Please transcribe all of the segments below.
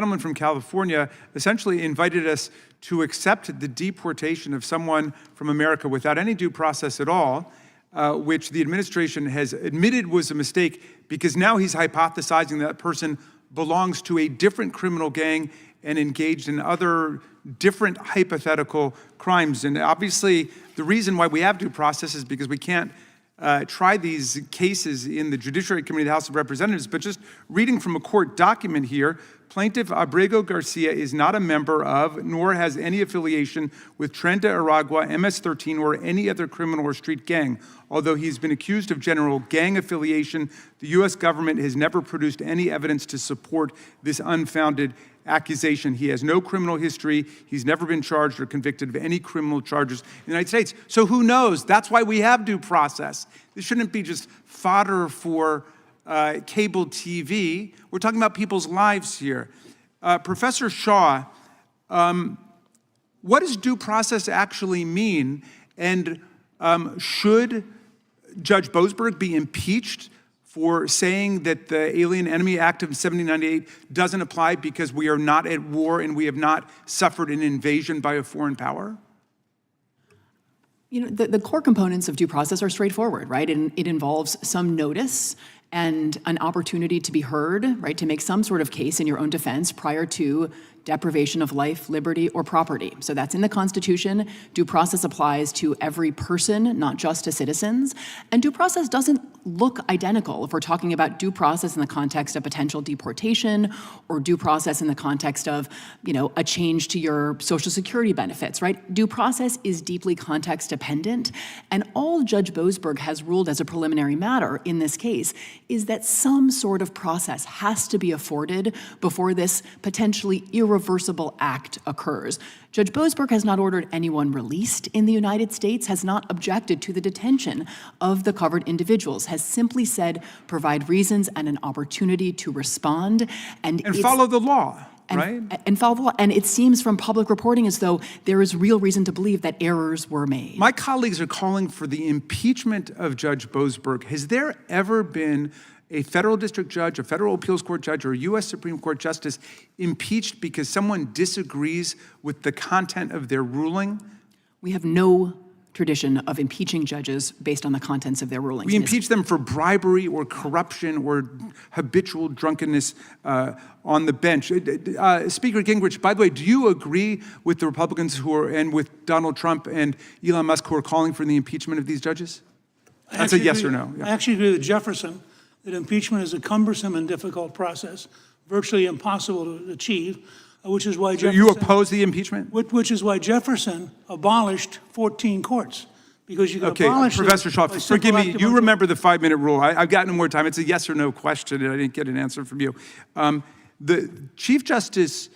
gentleman from California essentially invited us to accept the deportation of someone from America without any due process at all, which the administration has admitted was a mistake because now he's hypothesizing that person belongs to a different criminal gang and engaged in other different hypothetical crimes. And obviously, the reason why we have due process is because we can't try these cases in the Judiciary Committee of the House of Representatives, but just reading from a court document here, Plaintiff Abrego Garcia is not a member of, nor has any affiliation with Tren de Aragua, MS-13, or any other criminal or street gang. Although he's been accused of general gang affiliation, the U.S. government has never produced any evidence to support this unfounded accusation. He has no criminal history. He's never been charged or convicted of any criminal charges in the United States. So who knows? That's why we have due process. This shouldn't be just fodder for cable TV. We're talking about people's lives here. Professor Shaw, what does due process actually mean? And should Judge Boasberg be impeached for saying that the Alien Enemy Act of 1798 doesn't apply because we are not at war and we have not suffered an invasion by a foreign power? You know, the core components of due process are straightforward, right? And it involves some notice and an opportunity to be heard, right, to make some sort of case in your own defense prior to deprivation of life, liberty, or property. So that's in the Constitution. Due process applies to every person, not just to citizens. And due process doesn't look identical if we're talking about due process in the context of potential deportation or due process in the context of, you know, a change to your Social Security benefits, right? Due process is deeply context dependent. And all Judge Boasberg has ruled as a preliminary matter in this case is that some sort of process has to be afforded before this potentially irreversible act occurs. Judge Boasberg has not ordered anyone released in the United States, has not objected to the detention of the covered individuals, has simply said provide reasons and an opportunity to respond. And follow the law, right? And follow the law. And it seems from public reporting as though there is real reason to believe that errors were made. My colleagues are calling for the impeachment of Judge Boasberg. Has there ever been a federal district judge, a federal appeals court judge, or a U.S. Supreme Court justice impeached because someone disagrees with the content of their ruling? We have no tradition of impeaching judges based on the contents of their rulings. We impeach them for bribery or corruption or habitual drunkenness on the bench. Speaker Gingrich, by the way, do you agree with the Republicans and with Donald Trump and Elon Musk who are calling for the impeachment of these judges? That's a yes or no. Yeah. I actually agree with Jefferson that impeachment is a cumbersome and difficult process, virtually impossible to achieve, which is why Jefferson— So you oppose the impeachment? Which is why Jefferson abolished 14 courts, because you can abolish— Okay, Professor Shaw, forgive me, you remember the 5-minute rule. I've got no more time. It's a yes or no question, and I didn't get an answer from you. The Chief Justice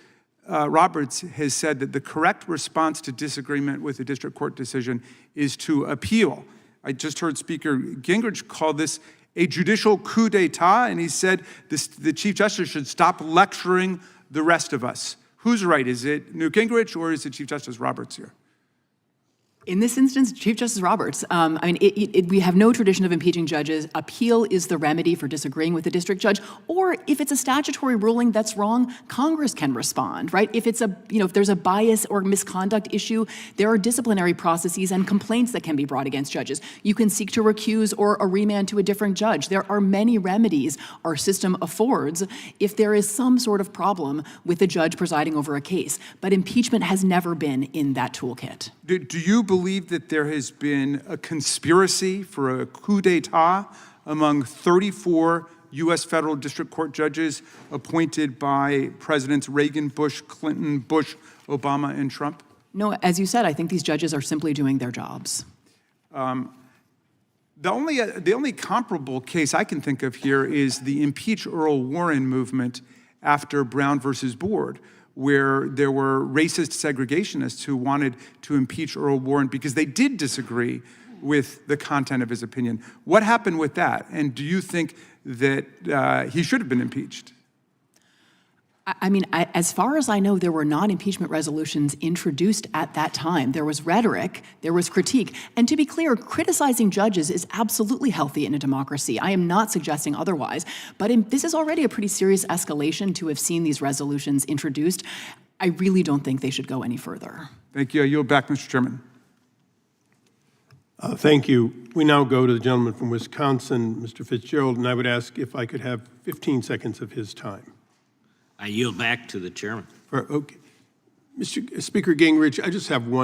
Roberts has said that the correct response to disagreement with a district court decision is to appeal. I just heard Speaker Gingrich call this a judicial coup d'etat, and he said the Chief Justice should stop lecturing the rest of us. Who's right? Is it Newt Gingrich or is it Chief Justice Roberts here? In this instance, Chief Justice Roberts. I mean, we have no tradition of impeaching judges. Appeal is the remedy for disagreeing with the district judge. Or if it's a statutory ruling that's wrong, Congress can respond, right? If it's if there's a bias or misconduct issue, there are disciplinary processes and complaints that can be brought against judges. You can seek to recuse or a remand to a different judge. There are many remedies our system affords if there is some sort of problem with the judge presiding over a case. But impeachment has never been in that toolkit. Do you believe that there has been a conspiracy for a coup d'etat among 34 U.S. federal district court judges appointed by Presidents Reagan, Bush, Clinton, Bush, Obama, and Trump? No, as you said, I think these judges are simply doing their jobs. The only comparable case I can think of here is the impeach Earl Warren movement after Brown versus Board, where there were racist segregationists who wanted to impeach Earl Warren because they did disagree with the content of his opinion. What happened with that? And do you think that he should have been impeached? I mean, as far as I know, there were non-impeachment resolutions introduced at that time. There was rhetoric, there was critique. And to be clear, criticizing judges is absolutely healthy in a democracy. I am not suggesting otherwise. But this is already a pretty serious escalation to have seen these resolutions introduced. I really don't think they should go any further. Thank you. I yield back, Mr. Chairman. Thank you. We now go to the gentleman from Wisconsin, Mr. Fitzgerald, and I would ask if I could have 15 seconds of his time. I yield back to the chairman. Okay. Mr. Speaker Gingrich, I just have one